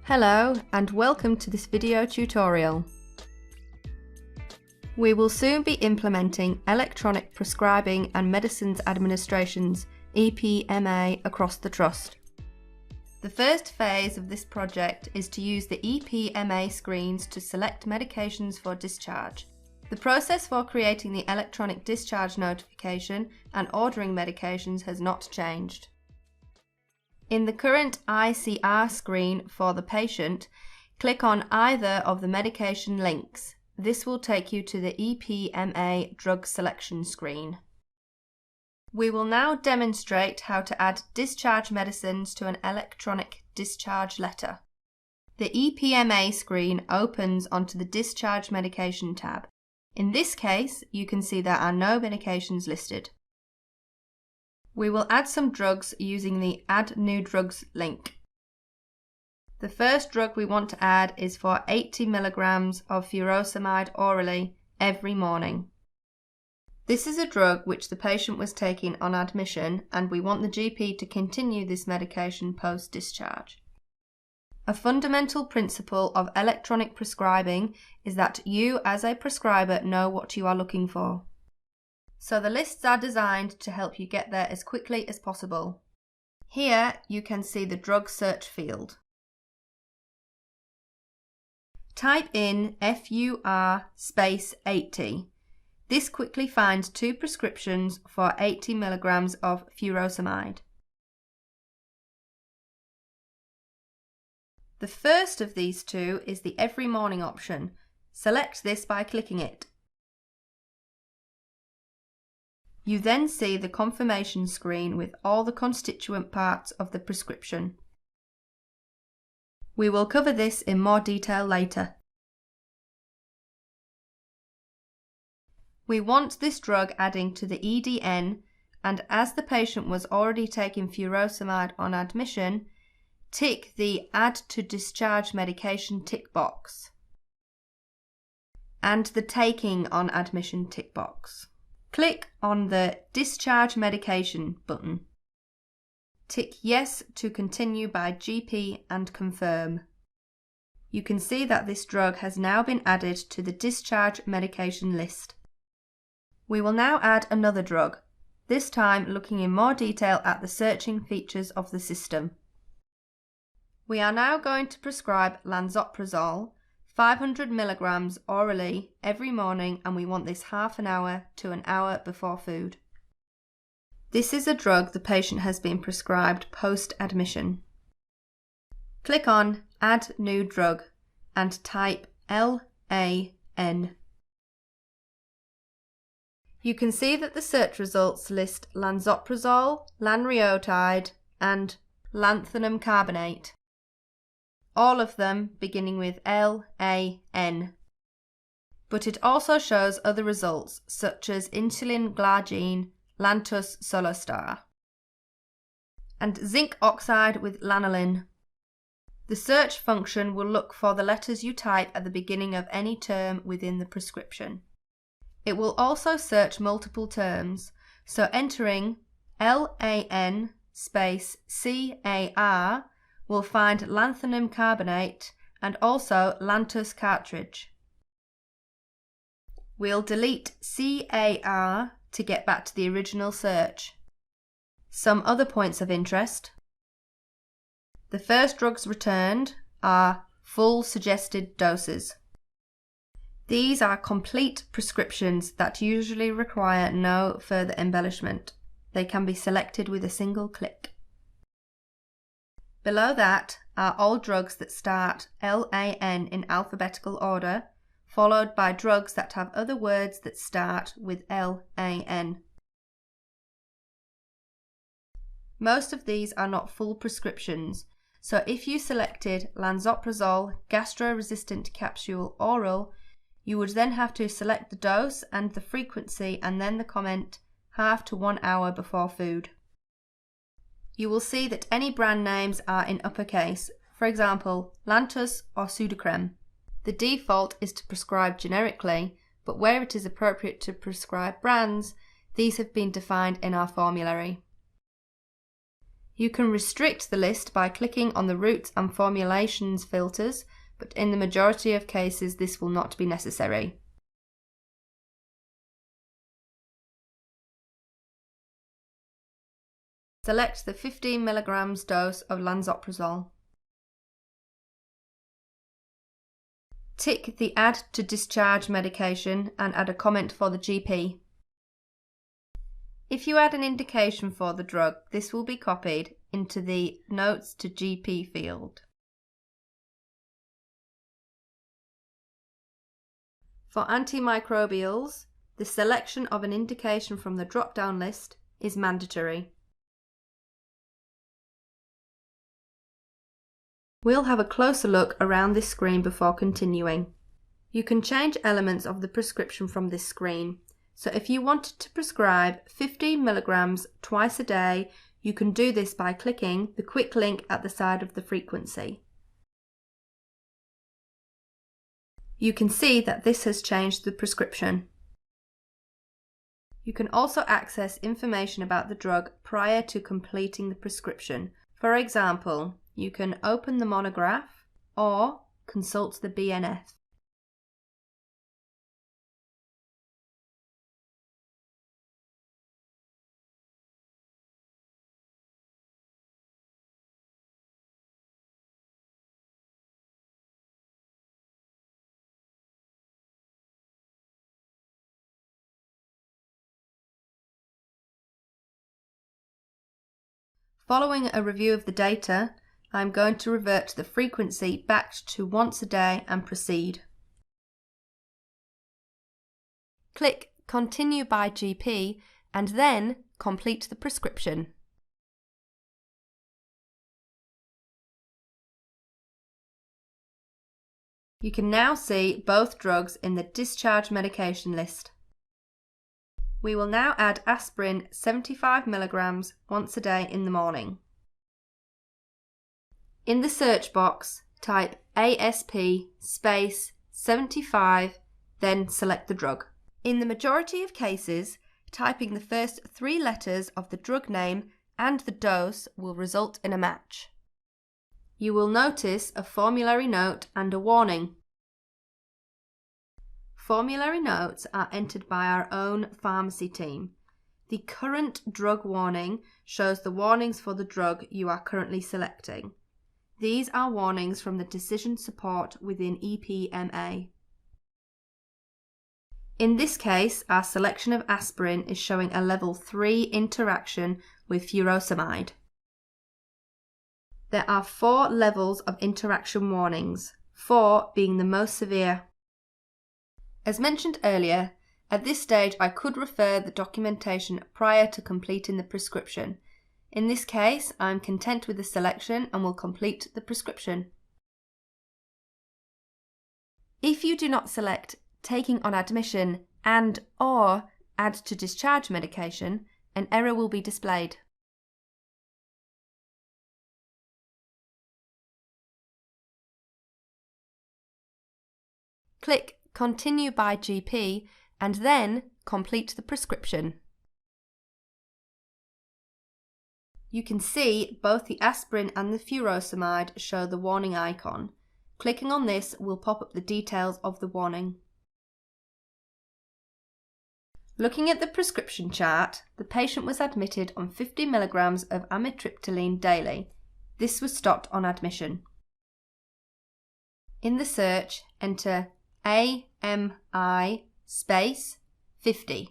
Hello and welcome to this video tutorial. We will soon be implementing Electronic Prescribing and Medicines Administration's EPMA across the Trust. The first phase of this project is to use the EPMA screens to select medications for discharge. The process for creating the electronic discharge notification and ordering medications has not changed. In the current ICR screen for the patient, click on either of the medication links. This will take you to the EPMA drug selection screen. We will now demonstrate how to add discharge medicines to an electronic discharge letter. The EPMA screen opens onto the Discharge Medication tab. In this case, you can see there are no medications listed. We will add some drugs using the Add New Drugs link. The first drug we want to add is for 80 mg of furosemide orally every morning. This is a drug which the patient was taking on admission, and we want the GP to continue this medication post-discharge. A fundamental principle of electronic prescribing is that you as a prescriber know what you are looking for. So the lists are designed to help you get there as quickly as possible. Here you can see the drug search field. Type in FUR space 80. This quickly finds two prescriptions for 80 mg of furosemide. The first of these two is the every morning option. Select this by clicking it. You then see the confirmation screen with all the constituent parts of the prescription. We will cover this in more detail later. We want this drug adding to the eDN, and as the patient was already taking furosemide on admission, tick the Add to Discharge Medication tick box and the Taking on Admission tick box. Click on the Discharge Medication button. Tick Yes to continue by GP and confirm. You can see that this drug has now been added to the discharge medication list. We will now add another drug, this time looking in more detail at the searching features of the system. We are now going to prescribe lansoprazole 500 mg orally every morning, and we want this half an hour to an hour before food. This is a drug the patient has been prescribed post-admission. Click on Add New Drug and type LAN. You can see that the search results list lansoprazole, lanreotide and lanthanum carbonate, all of them beginning with LAN. But it also shows other results such as insulin glargine, Lantus Solostar, and zinc oxide with lanolin. The search function will look for the letters you type at the beginning of any term within the prescription. It will also search multiple terms, so entering LAN space CAR will find lanthanum carbonate and also Lantus cartridge. We'll delete CAR to get back to the original search. Some other points of interest. The first drugs returned are full suggested doses. These are complete prescriptions that usually require no further embellishment. They can be selected with a single click. Below that are all drugs that start LAN in alphabetical order, followed by drugs that have other words that start with LAN. Most of these are not full prescriptions, so if you selected lansoprazole gastro-resistant capsule oral, you would then have to select the dose and the frequency and then the comment half to 1 hour before food. You will see that any brand names are in uppercase, for example, Lantus or Sudocrem. The default is to prescribe generically, but where it is appropriate to prescribe brands, these have been defined in our formulary. You can restrict the list by clicking on the routes and formulations filters, but in the majority of cases this will not be necessary. Select the 15 mg dose of lansoprazole. Tick the Add to Discharge medication and add a comment for the GP. If you add an indication for the drug, this will be copied into the Notes to GP field. For antimicrobials, the selection of an indication from the drop-down list is mandatory. We'll have a closer look around this screen before continuing. You can change elements of the prescription from this screen. So if you wanted to prescribe 15 mg twice a day, you can do this by clicking the quick link at the side of the frequency. You can see that this has changed the prescription. You can also access information about the drug prior to completing the prescription. For example, you can open the monograph or consult the BNF. Following a review of the data, I'm going to revert the frequency back to once a day and proceed. Click Continue by GP and then complete the prescription. You can now see both drugs in the discharge medication list. We will now add aspirin 75 mg once a day in the morning. In the search box, type ASP space 75, then select the drug. In the majority of cases, typing the first 3 letters of the drug name and the dose will result in a match. You will notice a formulary note and a warning. Formulary notes are entered by our own pharmacy team. The current drug warning shows the warnings for the drug you are currently selecting. These are warnings from the decision support within EPMA. In this case, our selection of aspirin is showing a level 3 interaction with furosemide. There are 4 levels of interaction warnings, 4 being the most severe. As mentioned earlier, at this stage I could refer the documentation prior to completing the prescription. In this case, I am content with the selection and will complete the prescription. If you do not select taking on admission and/or add to discharge medication, an error will be displayed. Click Continue by GP and then complete the prescription. You can see both the aspirin and the furosemide show the warning icon. Clicking on this will pop up the details of the warning. Looking at the prescription chart, the patient was admitted on 50 mg of amitriptyline daily. This was stopped on admission. In the search, enter AMI space 50.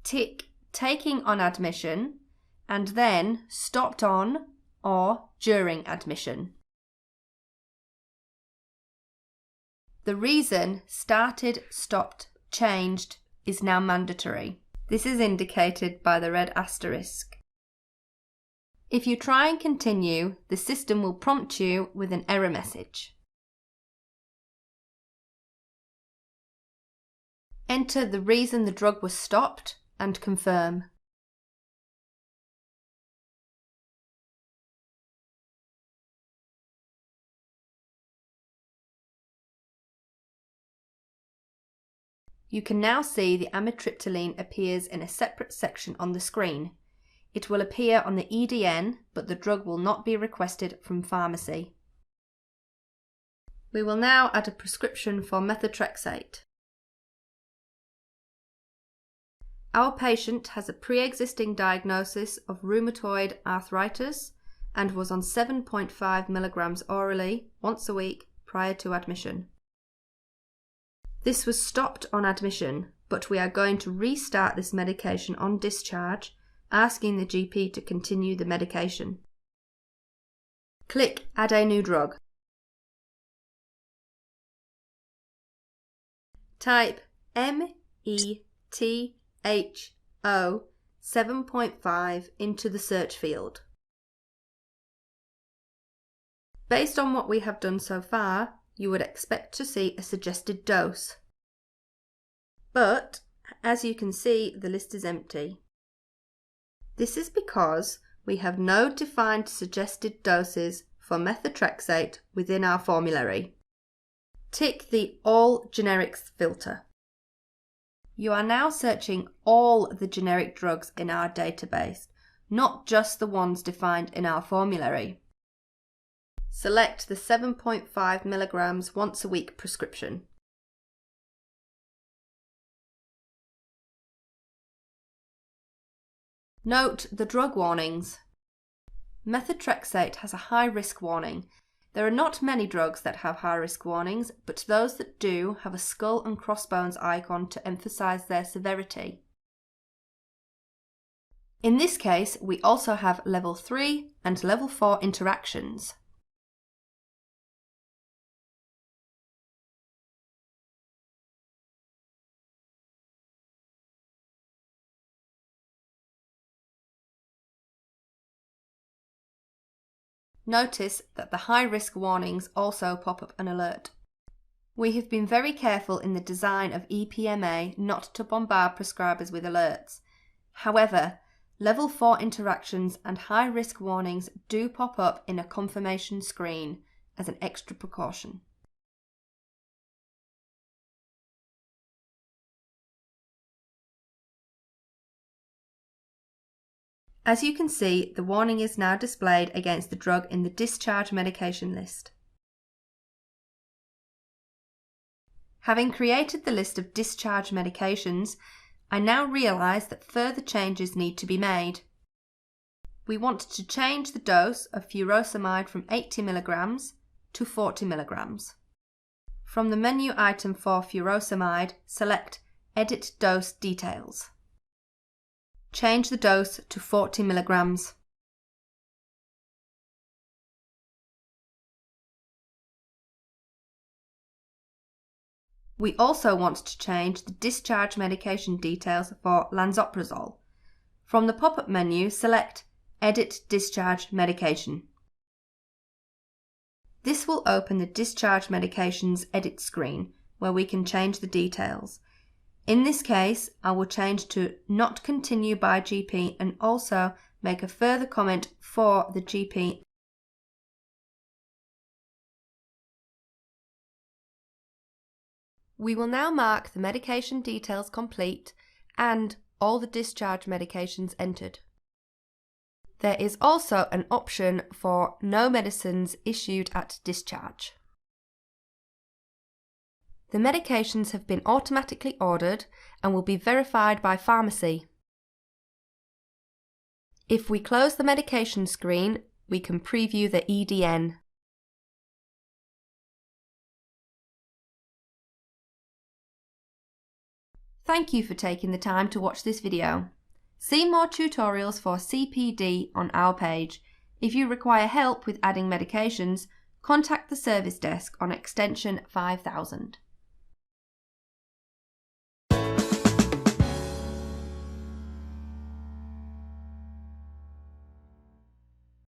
Tick taking on admission and then stopped on or during admission. The reason started, stopped, changed is now mandatory. This is indicated by the red asterisk. If you try and continue, the system will prompt you with an error message. Enter the reason the drug was stopped and confirm. You can now see the amitriptyline appears in a separate section on the screen. It will appear on the eDN, but the drug will not be requested from pharmacy. We will now add a prescription for methotrexate. Our patient has a pre-existing diagnosis of rheumatoid arthritis and was on 7.5 mg orally once a week prior to admission. This was stopped on admission, but we are going to restart this medication on discharge, asking the GP to continue the medication. Click Add a new drug. Type METHO 7.5 into the search field. Based on what we have done so far, you would expect to see a suggested dose. But, as you can see, the list is empty. This is because we have no defined suggested doses for methotrexate within our formulary. Tick the All Generics filter. You are now searching all the generic drugs in our database, not just the ones defined in our formulary. Select the 7.5 mg once a week prescription. Note the drug warnings. Methotrexate has a high risk warning. There are not many drugs that have high risk warnings, but those that do have a skull and crossbones icon to emphasize their severity. In this case, we also have level 3 and level 4 interactions. Notice that the high-risk warnings also pop up an alert. We have been very careful in the design of EPMA not to bombard prescribers with alerts. However, level 4 interactions and high-risk warnings do pop up in a confirmation screen as an extra precaution. As you can see, the warning is now displayed against the drug in the discharge medication list. Having created the list of discharge medications, I now realise that further changes need to be made. We want to change the dose of furosemide from 80 mg to 40 mg. From the menu item for furosemide, select Edit Dose Details. Change the dose to 40 mg. We also want to change the discharge medication details for lansoprazole. From the pop-up menu, select Edit Discharge Medication. This will open the Discharge Medications edit screen, where we can change the details. In this case, I will change to Not Continue by GP and also make a further comment for the GP. We will now mark the medication details complete and all the discharge medications entered. There is also an option for no medicines issued at discharge. The medications have been automatically ordered and will be verified by pharmacy. If we close the medication screen, we can preview the eDN. Thank you for taking the time to watch this video. See more tutorials for CPD on our page. If you require help with adding medications, contact the service desk on extension 5000.